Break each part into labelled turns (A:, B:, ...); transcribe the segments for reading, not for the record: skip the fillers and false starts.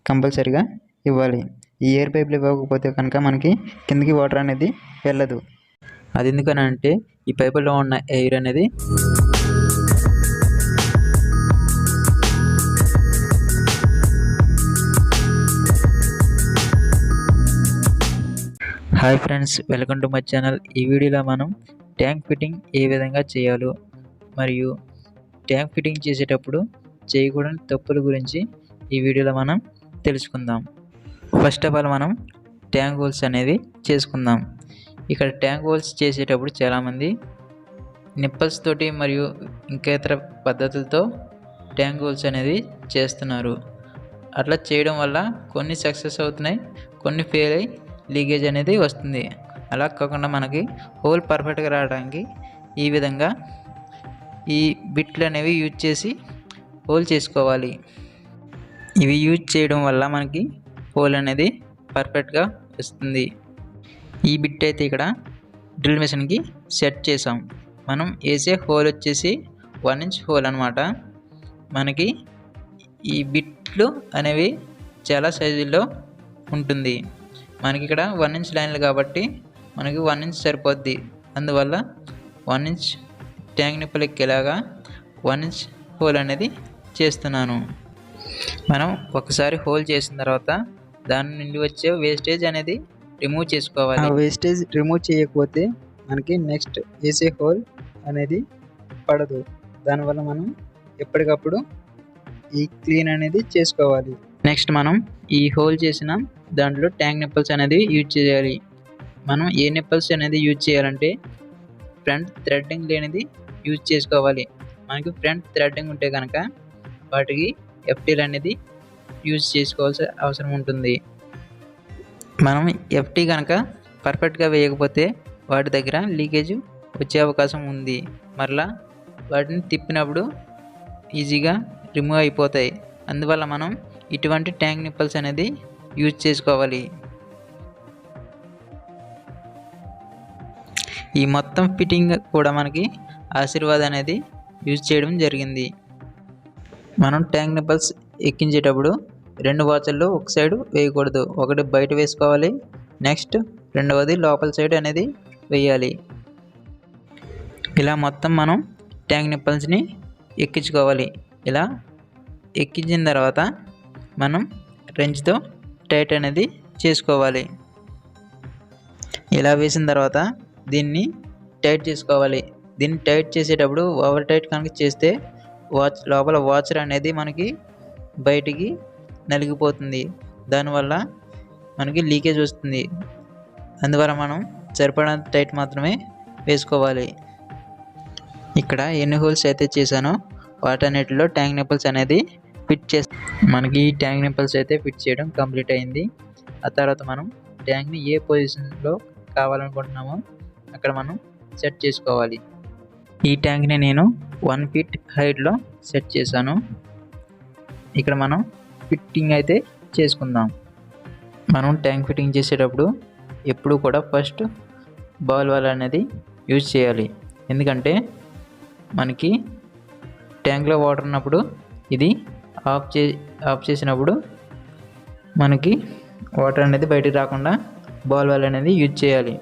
A: కంపల్సరీగా ఇవ్వాలి. ఈ ఎయిర్ పైపులు ఇవ్వకపోతే కనుక మనకి కిందకి వాటర్ అనేది వెళ్ళదు. అది ఎందుకనంటే ఈ పైపులో ఉన్న ఎయిర్ అనేది hi friends, welcome to my channel. ఈ వీడియోలో మనం ట్యాంక్ ఫిట్టింగ్ ఏ విధంగా చేయాలో మరియు ట్యాంక్ ఫిట్టింగ్ చేసేటప్పుడు చేయకూడని తప్పుల గురించి ఈ వీడియోలో మనం తెలుసుకుందాం. ఫస్ట్ ఆఫ్ ఆల్ మనం ట్యాంక్ హోల్స్ అనేవి చేసుకుందాం. ఇక్కడ ట్యాంక్ హోల్స్ చేసేటప్పుడు చాలామంది నిప్పల్స్ తోటి మరియు ఇంకా ఇతర పద్ధతులతో ట్యాంక్ హోల్స్ అనేది చేస్తున్నారు. అట్లా చేయడం వల్ల కొన్ని సక్సెస్ అవుతున్నాయి, కొన్ని ఫెయిల్ అయ్యి లీకేజ్ అనేది వస్తుంది. అలా కాకుండా మనకి హోల్ పర్ఫెక్ట్గా రావడానికి ఈ విధంగా ఈ బిట్లు అనేవి యూజ్ చేసి హోల్ చేసుకోవాలి. ఇవి యూజ్ చేయడం వల్ల మనకి హోల్ అనేది పర్ఫెక్ట్గా వస్తుంది. ఈ బిట్ అయితే ఇక్కడ డ్రిల్ మెషిన్కి సెట్ చేసాం. మనం వేసే హోల్ వచ్చేసి 1 ఇంచ్ హోల్ అనమాట. మనకి ఈ బిట్లు అనేవి చాలా సైజుల్లో ఉంటుంది. మనకి ఇక్కడ 1 ఇంచ్ లైన్లు కాబట్టి మనకి 1 ఇంచ్ సరిపోద్ది. అందువల్ల 1 ఇంచ్ ట్యాంక్ నిప్పులు ఎక్కేలాగా 1 ఇంచ్ హోల్ అనేది చేస్తున్నాను. మనం ఒకసారి హోల్ చేసిన తర్వాత దాని నుండి వచ్చే వేస్టేజ్ అనేది రిమూవ్ చేసుకోవాలి. వేస్టేజ్ రిమూవ్ చేయకపోతే మనకి నెక్స్ట్ వేసే హోల్ అనేది పడదు. దానివల్ల మనం ఎప్పటికప్పుడు ఈ క్లీన్ అనేది చేసుకోవాలి. నెక్స్ట్ మనం ఈ హోల్ చేసిన దాంట్లో ట్యాంక్ నిప్పల్స్ అనేది యూజ్ చేయాలి. మనం ఏ నిప్పల్స్ అనేది యూజ్ చేయాలంటే ఫ్రంట్ థ్రెడ్డింగ్ లేనిది యూజ్ చేసుకోవాలి. మనకి ఫ్రంట్ థ్రెడ్డింగ్ ఉంటే కనుక వాటికి ఎఫ్టీలు అనేది యూజ్ చేసుకోవాల్సిన అవసరం ఉంటుంది. మనం ఎఫ్టీ కనుక పర్ఫెక్ట్గా వేయకపోతే వాటి దగ్గర లీకేజ్ వచ్చే అవకాశం ఉంది. మరలా వాటిని తిప్పినప్పుడు ఈజీగా రిమూవ్ అయిపోతాయి. అందువల్ల మనం ఇటువంటి ట్యాంక్ నిప్పల్స్ అనేది యూజ్ చేసుకోవాలి. ఈ మొత్తం ఫిట్టింగ్ కూడా మనకి ఆశీర్వాద్ అనేది యూజ్ చేయడం జరిగింది. మనం ట్యాంక్ నిప్పల్స్ ఎక్కించేటప్పుడు 2 వాచర్లు ఒక సైడ్ వేయకూడదు. ఒకటి బయట వేసుకోవాలి, నెక్స్ట్ రెండవది లోపల సైడ్ అనేది వేయాలి. ఇలా మొత్తం మనం ట్యాంక్ నిప్పల్స్ని ఎక్కించుకోవాలి. ఇలా ఎక్కించిన తర్వాత మనం రెంచ్తో టైట్ అనేది చేసుకోవాలి. ఇలా వేసిన తర్వాత దీన్ని టైట్ చేసుకోవాలి. దీన్ని టైట్ చేసేటప్పుడు ఓవర్ టైట్ కనుక చేస్తే లోపల వాచర్ అనేది మనకి బయటికి నలిగిపోతుంది. దానివల్ల మనకి లీకేజ్ వస్తుంది. అందువల్ల మనం సరిపడినంత టైట్ మాత్రమే వేసుకోవాలి. ఇక్కడ ఎన్ని హోల్స్ అయితే చేశానో వాటన్నిటిలో ట్యాంక్ నిప్పల్స్ అనేది ఫిట్ మనకి ఈ ట్యాంక్ నిప్పల్స్ అయితే ఫిట్ చేయడం కంప్లీట్ అయింది. ఆ తర్వాత మనం ట్యాంక్ని ఏ పొజిషన్లో కావాలనుకుంటున్నామో అక్కడ మనం సెట్ చేసుకోవాలి. ఈ ట్యాంక్ని నేను 1 ఫీట్ హైట్లో సెట్ చేశాను. ఇక్కడ మనం ఫిట్టింగ్ అయితే చేసుకుందాం. మనం ట్యాంక్ ఫిట్టింగ్ చేసేటప్పుడు ఎప్పుడు కూడా ఫస్ట్ బాల్ వాల్ అనేది యూజ్ చేయాలి. ఎందుకంటే మనకి ట్యాంక్లో వాటర్ ఉన్నప్పుడు ఇది ఆఫ్ చేసినప్పుడు మనకి వాటర్ అనేది బయటికి రాకుండా బాల్ వాల్ అనేది యూజ్ చేయాలి.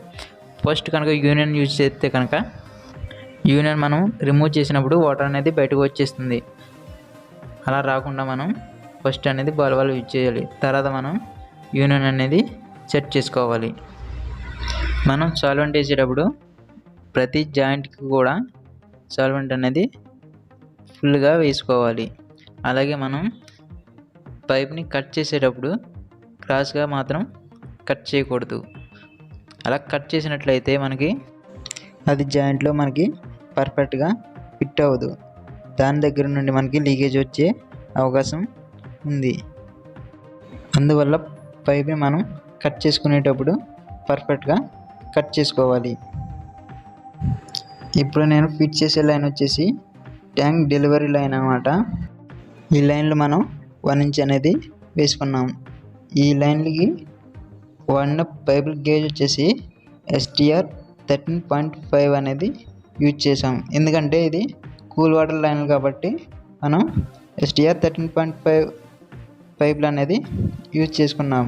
A: ఫస్ట్ కనుక యూనియన్ యూజ్ చేస్తే కనుక యూనియన్ మనం రిమూవ్ చేసినప్పుడు వాటర్ అనేది బయటకు వచ్చేస్తుంది. అలా రాకుండా మనం ఫస్ట్ అనేది బాల్ వాల్ యూజ్ చేయాలి. తర్వాత మనం యూనియన్ అనేది సెట్ చేసుకోవాలి. మనం సాల్వెంట్ వేసేటప్పుడు ప్రతి జాయింట్కి కూడా సాల్వెంట్ అనేది ఫుల్గా వేసుకోవాలి. అలాగే మనం పైప్ని కట్ చేసేటప్పుడు క్రాస్గా మాత్రం కట్ చేయకూడదు. అలా కట్ చేసినట్లయితే మనకి అది జాయింట్లో మనకి పర్ఫెక్ట్గా ఫిట్ అవ్వదు. దాని దగ్గర నుండి మనకి లీకేజ్ వచ్చే అవకాశం ఉంది. అందువల్ల పైప్ని మనం కట్ చేసుకునేటప్పుడు పర్ఫెక్ట్గా కట్ చేసుకోవాలి. ఇప్పుడు నేను ఫిట్ చేసే లైన్ వచ్చేసి ట్యాంక్ డెలివరీ లైన్ అన్నమాట. ఈ లైన్లో మనం 1 ఇంచ్ అనేది వేసుకున్నాం. ఈ లైన్లకి వాడిన పైపుల గేజ్ వచ్చేసి STR 13.5 అనేది యూజ్ చేసాం. ఎందుకంటే ఇది కూల్ వాటర్ లైన్ కాబట్టి మనం STR 13.5 పైపులు అనేది యూజ్ చేసుకున్నాం.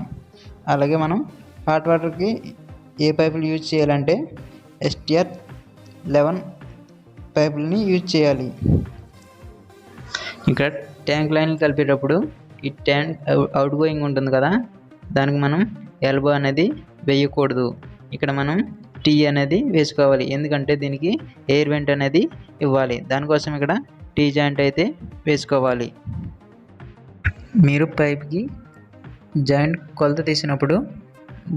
A: అలాగే మనం హాట్ వాటర్కి ఏ పైపులు యూజ్ చేయాలంటే STR11 పైపులని యూజ్ చేయాలి. ఇక్కడ ట్యాంక్ లైన్లు కలిపేటప్పుడు ఈ ట్యాంక్ అవుట్ గోయింగ్ ఉంటుంది కదా, దానికి మనం ఎల్బో అనేది వేయకూడదు. ఇక్కడ మనం టీ అనేది వేసుకోవాలి, ఎందుకంటే దీనికి ఎయిర్ వెంట్ అనేది ఇవ్వాలి. దానికోసం ఇక్కడ టీ జాయింట్ అయితే వేసుకోవాలి. మీరు పైప్కి జాయింట్ కొలత తీసినప్పుడు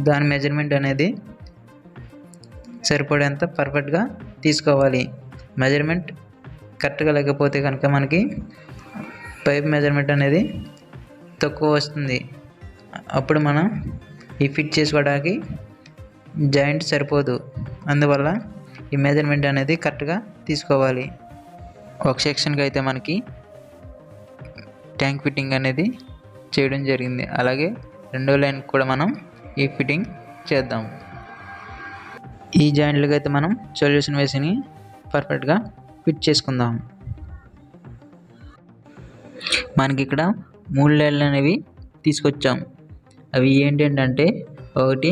A: దాని మెజర్మెంట్ అనేది సరిపడేంత పర్ఫెక్ట్గా తీసుకోవాలి. మెజర్మెంట్ కరెక్ట్గా లేకపోతే కనుక మనకి పైప్ మెజర్మెంట్ అనేది తక్కువ వస్తుంది. అప్పుడు మనం ఈ ఫిట్ చేసుకోవడానికి జాయింట్ సరిపోదు. అందువల్ల ఈ మెజర్మెంట్ అనేది కరెక్ట్గా తీసుకోవాలి. ఒక సెక్షన్కి అయితే మనకి ట్యాంక్ ఫిట్టింగ్ అనేది చేయడం జరిగింది. అలాగే రెండో లైన్ కూడా మనం ఈ ఫిట్టింగ్ చేద్దాం. ఈ జాయింట్లకి అయితే మనం సొల్యూషన్ వేసి పర్ఫెక్ట్గా ఫిట్ చేసుకుందాం. మనకి ఇక్కడ 3 లైన్లు అనేవి తీసుకొచ్చాం. అవి ఏంటంటే ఒకటి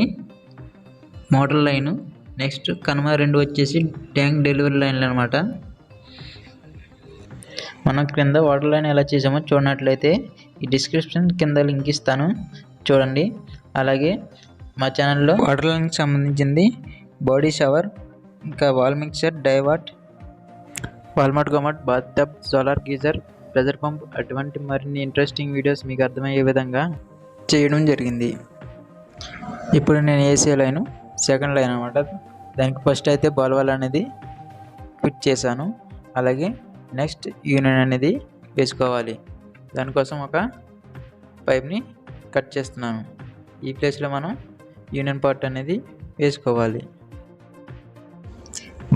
A: మోటార్ లైను, నెక్స్ట్ కనుమ 2 వచ్చేసి ట్యాంక్ డెలివరీ లైన్లు అనమాట. మనం క్రింద వాటర్ లైన్ ఎలా చేసామో చూడనట్లయితే ఈ డిస్క్రిప్షన్ కింద లింక్ ఇస్తాను, చూడండి. అలాగే మా ఛానల్లో వాటర్ లైన్కి సంబంధించింది బాడీ షవర్, ఇంకా వాల్ మిక్సర్, డైవాట్, Walmart Gomart, bathtub, solar geyser, pressure pump, అటువంటి మరిన్ని ఇంట్రెస్టింగ్ వీడియోస్ మీకు అర్థమయ్యే విధంగా చేయడం జరిగింది. ఇప్పుడు నేను ఏసీ లైను సెకండ్ లైన్ అనమాట. దానికి ఫస్ట్ అయితే బాల్వాల్ అనేది ఫిట్ చేశాను. అలాగే నెక్స్ట్ యూనియన్ అనేది వేసుకోవాలి. దానికోసం ఒక పైప్ని కట్ చేస్తున్నాను. ఈ ప్లేస్లో మనం యూనియన్ పార్ట్ అనేది వేసుకోవాలి.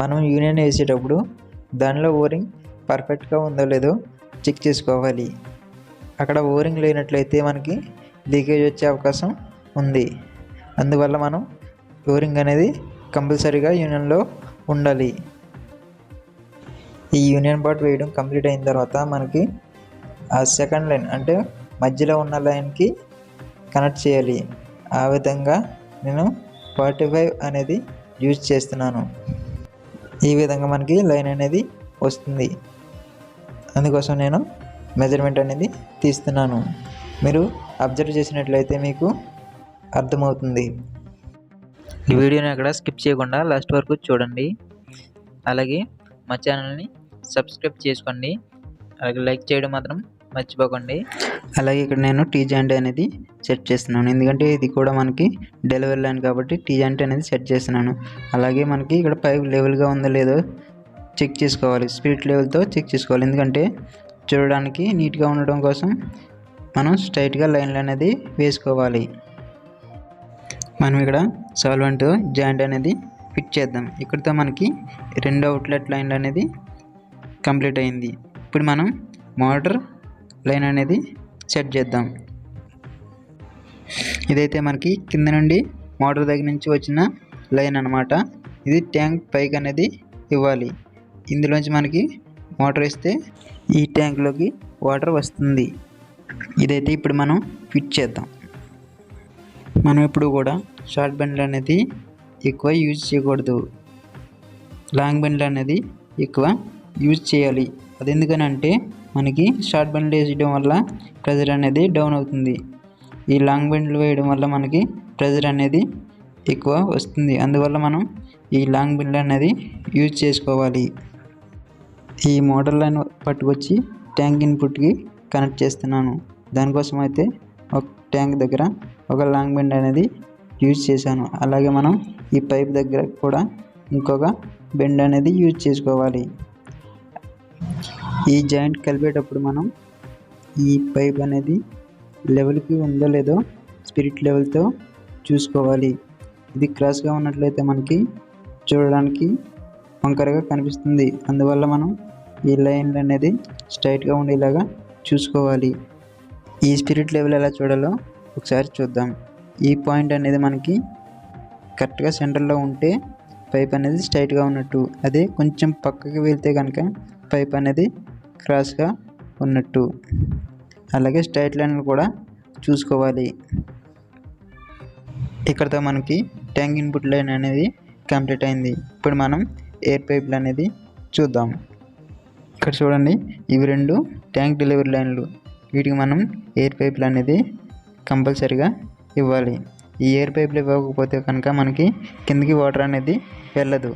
A: మనం యూనియన్ వేసేటప్పుడు దానిలో ఓరింగ్ పర్ఫెక్ట్గా ఉందో లేదో చెక్ చేసుకోవాలి. అక్కడ ఓరింగ్ లేనట్లయితే మనకి లీకేజ్ వచ్చే అవకాశం ఉంది. అందువల్ల మనం ఓరింగ్ అనేది కంపల్సరీగా యూనియన్లో ఉండాలి. ఈ యూనియన్ పార్ట్ వేయడం కంప్లీట్ అయిన తర్వాత మనకి ఆ సెకండ్ లైన్ అంటే మధ్యలో ఉన్న లైన్కి కనెక్ట్ చేయాలి. ఆ విధంగా నేను 45 అనేది యూజ్ చేస్తున్నాను. ఈ విధంగా మనకి లైన్ అనేది వస్తుంది. అందుకోసం నేను మెజర్మెంట్ అనేది తీస్తున్నాను. మీరు అబ్జర్వ్ చేసినట్లయితే మీకు అర్థమవుతుంది. ఈ వీడియోని అక్కడ స్కిప్ చేయకుండా లాస్ట్ వరకు చూడండి. అలాగే మా ఛానల్ని సబ్స్క్రైబ్ చేసుకోండి. అలాగే లైక్ చేయడం మాత్రం మర్చిపోకండి. అలాగే ఇక్కడ నేను టీ జాయింట్ అనేది సెట్ చేస్తున్నాను, ఎందుకంటే ఇది కూడా మనకి డెలివరీ లైన్ కాబట్టి టీ జాయింట్ అనేది సెట్ చేస్తున్నాను. అలాగే మనకి ఇక్కడ పైప్ లెవెల్గా ఉందో లేదో చెక్ చేసుకోవాలి, స్పిరిట్ లెవెల్తో చెక్ చేసుకోవాలి. ఎందుకంటే చూడడానికి నీట్గా ఉండడం కోసం మనం స్ట్రైట్గా లైన్లు అనేది వేసుకోవాలి. మనం ఇక్కడ సాల్వెంట్ జాయింట్ అనేది ఫిట్ చేద్దాం. ఇక్కడితో మనకి 2 అవుట్లెట్ లైన్లు అనేది కంప్లీట్ అయింది. ఇప్పుడు మనం మోటార్ లైన్ అనేది సెట్ చేద్దాం. ఇదైతే మనకి కింద నుండి మోటార్ దగ్గర నుంచి వచ్చిన లైన్ అనమాట. ఇది ట్యాంక్ పైకి అనేది ఇవ్వాలి. ఇందులోంచి మనకి మోటార్ ఇస్తే ఈ ట్యాంక్లోకి వాటర్ వస్తుంది. ఇదైతే ఇప్పుడు మనం ఫిట్ చేద్దాం. మనం ఇప్పుడు కూడా షార్ట్ బెండ్లు అనేది ఎక్కువ యూజ్ చేయకూడదు, లాంగ్ బెండ్లు అనేది ఎక్కువ యూజ్ చేయాలి. అది ఎందుకనంటే మనకి షార్ట్ బెండ్లు వేయడం వల్ల ప్రెజర్ అనేది డౌన్ అవుతుంది. ఈ లాంగ్ బెండ్లు వేయడం వల్ల మనకి ప్రెజర్ అనేది ఎక్కువ వస్తుంది. అందువల్ల మనం ఈ లాంగ్ బెండ్లు అనేది యూజ్ చేసుకోవాలి. ఈ మోటార్ లైన్ పట్టుకొచ్చి ట్యాంక్ ఇన్పుట్కి కనెక్ట్ చేస్తున్నాను. దానికోసం అయితే ఒక ట్యాంక్ దగ్గర ఒక లాంగ్ బెండ్ అనేది యూజ్ చేశాను. అలాగే మనం ఈ పైప్ దగ్గర కూడా ఇంకొక బెండ్ అనేది యూజ్ చేసుకోవాలి. ఈ జాయింట్ కలిపేటప్పుడు మనం ఈ పైప్ అనేది లెవెల్కి ఉందో లేదో స్పిరిట్ లెవెల్తో చూసుకోవాలి. ఇది క్రాస్గా ఉన్నట్లయితే మనకి చూడడానికి వంకరగా కనిపిస్తుంది. అందువల్ల మనం ఈ లైన్లు అనేది స్ట్రైట్గా ఉండేలాగా చూసుకోవాలి. ఈ స్పిరిట్ లెవెల్ ఎలా చూడాలో ఒకసారి చూద్దాం. ఈ పాయింట్ అనేది మనకి కరెక్ట్గా సెంటర్లో ఉంటే పైప్ అనేది స్ట్రైట్గా ఉన్నట్టు, అదే కొంచెం పక్కకి వెళ్తే కనుక పైప్ అనేది క్రాస్గా ఉన్నట్టు. అలాగే స్ట్రైట్ లైన్లు కూడా చూసుకోవాలి. ఇక్కడతో మనకి ట్యాంక్ ఇన్పుట్ లైన్ అనేది కంప్లీట్ అయింది. ఇప్పుడు మనం ఎయిర్ పైపులు అనేది చూద్దాం. ఇక్కడ చూడండి, ఇవి 2 ట్యాంక్ డెలివరీ లైన్లు. వీటికి మనం ఎయిర్ పైపులు అనేది కంపల్సరీగా ఇవ్వాలి. ఈ ఎయిర్ పైపులు ఇవ్వకపోతే కనుక మనకి కిందకి వాటర్ అనేది వెళ్ళదు.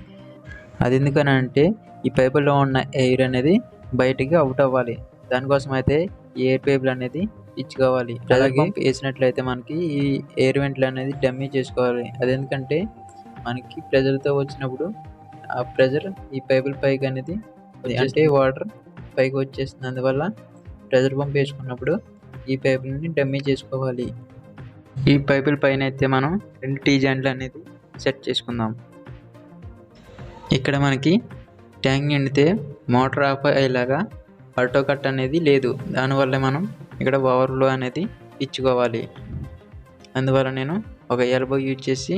A: అది ఎందుకనంటే ఈ పైపులో ఉన్న ఎయిర్ అనేది బయటికి అవుట్ అవ్వాలి. దానికోసం అయితే ఈ ఎయిర్ పైపులు అనేది ఇచ్చుకోవాలి. ప్రెజర్ పంప్ వేసినట్లయితే మనకి ఈ ఎయిర్ వెంట్లు అనేది డమ్మీ చేసుకోవాలి. అది ఎందుకంటే మనకి ప్రెజర్తో వచ్చినప్పుడు ఆ ప్రెజర్ ఈ పైపుల పైకి అనేది అంటే వాటర్ పైకి వచ్చేస్తుంది. అందువల్ల ప్రెజర్ పంప్ వేసుకున్నప్పుడు ఈ పైపులని డమ్మీ చేసుకోవాలి. ఈ పైపుల పైన అయితే మనం 2 టీ జాయింట్లు అనేది సెట్ చేసుకుందాం. ఇక్కడ మనకి ట్యాంక్ నిండితే మోటార్ ఆఫ్ అయ్యేలాగా ఆటో కట్ అనేది లేదు. దానివల్ల మనం ఇక్కడ ఓవర్ఫ్లో అనేది ఇచ్చుకోవాలి. అందువల్ల నేను ఒక ఎల్బో యూజ్ చేసి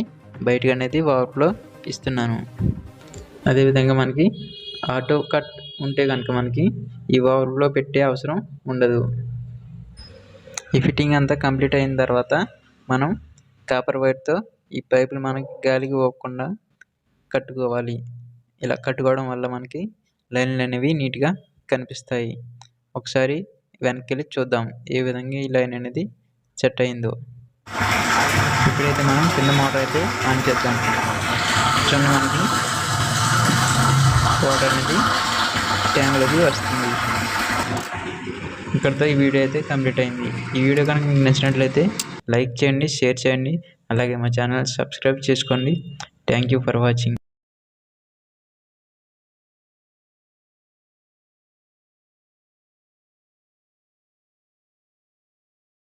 A: బయటకు అనేది ఓవర్ఫ్లో ఇస్తున్నాను. అదేవిధంగా మనకి ఆటో కట్ ఉంటే కనుక మనకి ఈ ఓవర్ఫ్లో పెట్టే అవసరం ఉండదు. ఈ ఫిట్టింగ్ అంతా కంప్లీట్ అయిన తర్వాత మనం కాపర్ వైర్తో ఈ పైపులు మనకి గాలికి పోకుండా కట్టుకోవాలి. ఇలా కట్టుకోవడం వల్ల మనకి లైన్లు అనేవి నీట్గా కనిపిస్తాయి. ఒకసారి వెనక్కి వెళ్ళి చూద్దాం ఏ విధంగా ఈ లైన్ అనేది సెట్ అయిందో. ఇప్పుడైతే మనం కింద మోటార్ అయితే ఆన్ చేద్దాం. చూడండి, మనకి వాటర్ అనేది ట్యాంక్లోకి వస్తుంది. ఇక్కడితో ఈ వీడియో అయితే కంప్లీట్ అయింది. ఈ వీడియో కనుక మీకు నచ్చినట్లయితే లైక్ చేయండి, షేర్ చేయండి, అలాగే మా ఛానల్ సబ్స్క్రైబ్ చేసుకోండి. Thank you for watching.